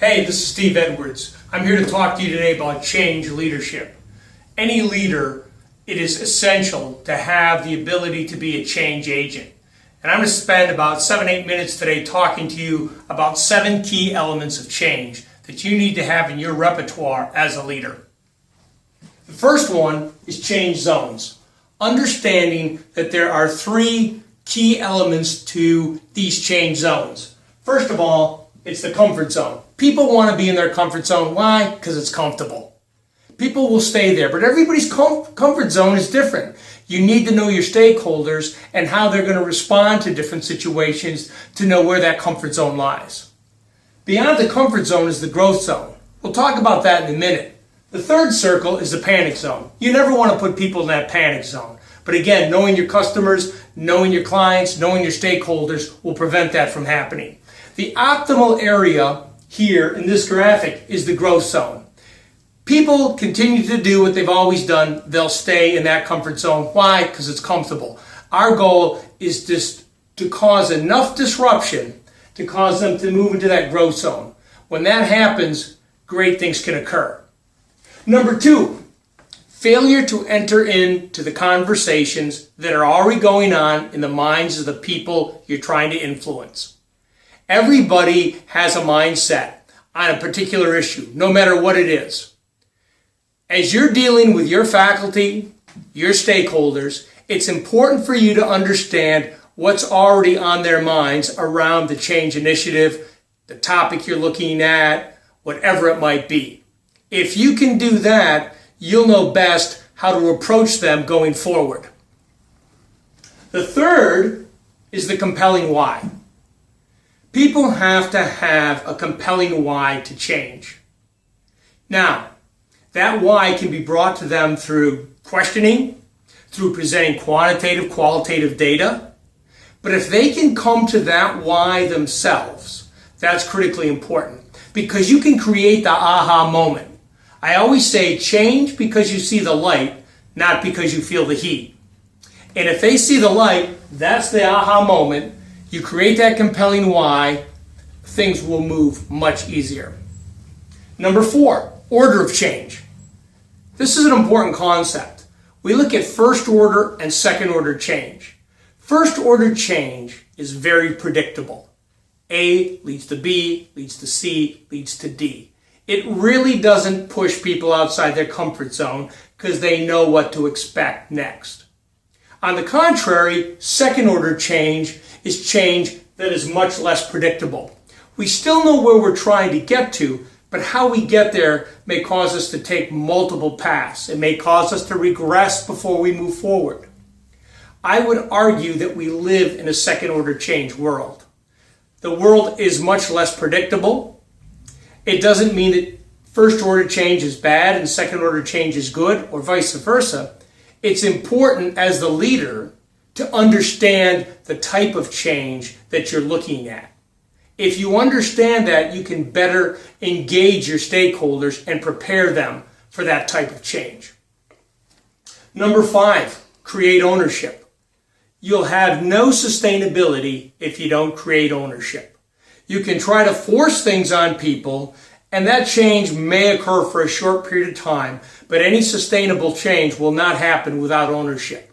Hey, this is Steve Edwards. I'm here to talk to you today about change leadership. Any leader, it is essential to have the ability to be a change agent. And I'm going to spend about 7-8 minutes today talking to you about 7 key elements of change that you need to have in your repertoire as a leader. The first one is change zones. Understanding that there are 3 key elements to these change zones. First of all, it's the comfort zone. People want to be in their comfort zone. Why? Because it's comfortable. People will stay there, but everybody's comfort zone is different. You need to know your stakeholders and how they're going to respond to different situations to know where that comfort zone lies. Beyond the comfort zone is the growth zone. We'll talk about that in a minute. The third circle is the panic zone. You never want to put people in that panic zone. But again, knowing your customers, knowing your clients, knowing your stakeholders will prevent that from happening. The optimal area here in this graphic is the growth zone. People continue to do what they've always done. They'll stay in that comfort zone. Why? Because it's comfortable. Our goal is just to cause enough disruption to cause them to move into that growth zone. When that happens, great things can occur. Number 2, failure to enter into the conversations that are already going on in the minds of the people you're trying to influence. Everybody has a mindset on a particular issue, no matter what it is. As you're dealing with your faculty, your stakeholders, it's important for you to understand what's already on their minds around the change initiative, the topic you're looking at, whatever it might be. If you can do that, you'll know best how to approach them going forward. The third is the compelling why. People have to have a compelling why to change. Now, that why can be brought to them through questioning, through presenting quantitative, qualitative data. But if they can come to that why themselves, that's critically important because you can create the aha moment. I always say change because you see the light, not because you feel the heat. And if they see the light, that's the aha moment. You create that compelling why, things will move much easier. Number 4, order of change. This is an important concept. We look at first order and second order change. First order change is very predictable. A leads to B, leads to C, leads to D. It really doesn't push people outside their comfort zone because they know what to expect next. On the contrary, second order change is change that is much less predictable. We still know where we're trying to get to, but how we get there may cause us to take multiple paths. It may cause us to regress before we move forward. I would argue that we live in a second order change world. The world is much less predictable. It doesn't mean that first order change is bad and second order change is good, or vice versa. It's important as the leader to understand the type of change that you're looking at. If you understand that, you can better engage your stakeholders and prepare them for that type of change. Number 5, create ownership. You'll have no sustainability if you don't create ownership. You can try to force things on people, and that change may occur for a short period of time, but any sustainable change will not happen without ownership.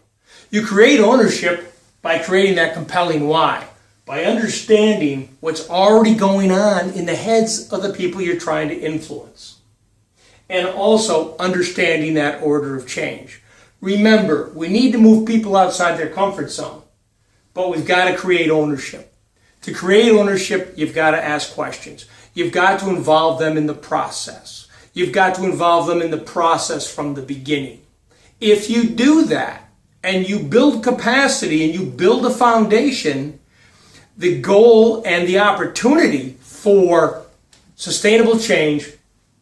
You create ownership by creating that compelling why, by understanding what's already going on in the heads of the people you're trying to influence, and also understanding that order of change. Remember, we need to move people outside their comfort zone, but we've got to create ownership. To create ownership, you've got to ask questions. You've got to involve them in the process. You've got to involve them in the process from the beginning. If you do that, and you build capacity and you build a foundation, the goal and the opportunity for sustainable change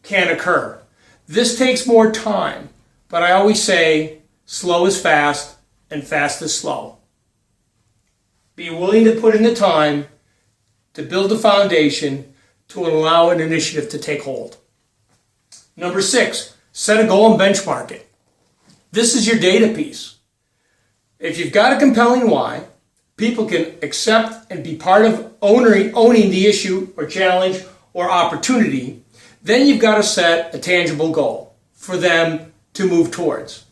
can occur. This takes more time, but I always say slow is fast and fast is slow. Be willing to put in the time to build a foundation to allow an initiative to take hold. Number 6, set a goal and benchmark it. This is your data piece. If you've got a compelling why, people can accept and be part of owning the issue or challenge, or opportunity, then you've got to set a tangible goal for them to move towards.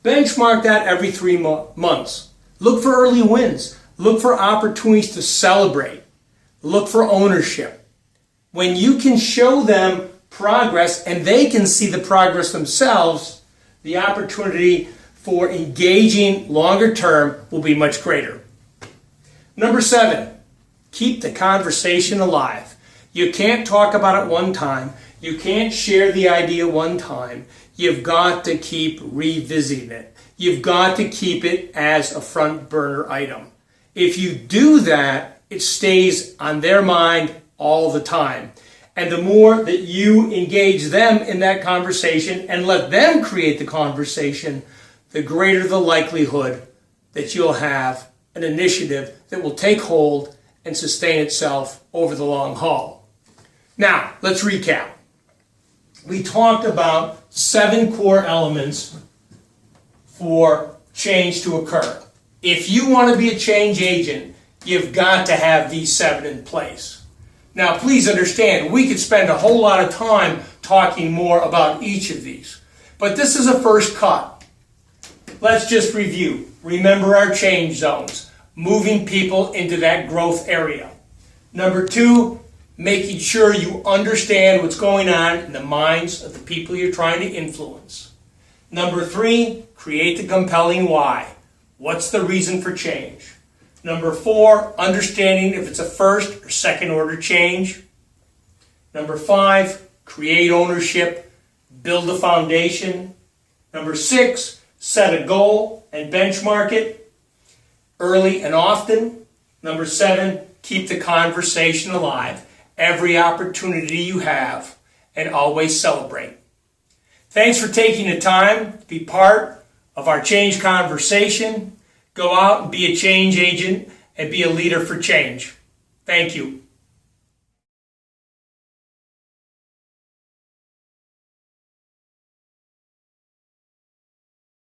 Benchmark that every 3 months. Look for early wins. Look for opportunities to celebrate. Look for ownership. When you can show them progress and they can see the progress themselves, the opportunity for engaging longer term will be much greater. Number 7, keep the conversation alive. You can't talk about it one time. You can't share the idea one time. You've got to keep revisiting it. You've got to keep it as a front burner item. If you do that, it stays on their mind all the time. And the more that you engage them in that conversation and let them create the conversation, the greater the likelihood that you'll have an initiative that will take hold and sustain itself over the long haul. Now, let's recap. We talked about 7 core elements for change to occur. If you want to be a change agent, you've got to have these 7 in place. Now, please understand, we could spend a whole lot of time talking more about each of these, but this is a first cut. Let's just review. Remember our change zones, moving people into that growth area. Number 2, making sure you understand what's going on in the minds of the people you're trying to influence. Number 3, create the compelling why. What's the reason for change? Number 4, understanding if it's a first or second order change. Number 5, create ownership, build a foundation. Number 6, set a goal and benchmark it early and often. Number 7, keep the conversation alive every opportunity you have and always celebrate. Thanks for taking the time to be part of our change conversation. Go out and be a change agent and be a leader for change. Thank you.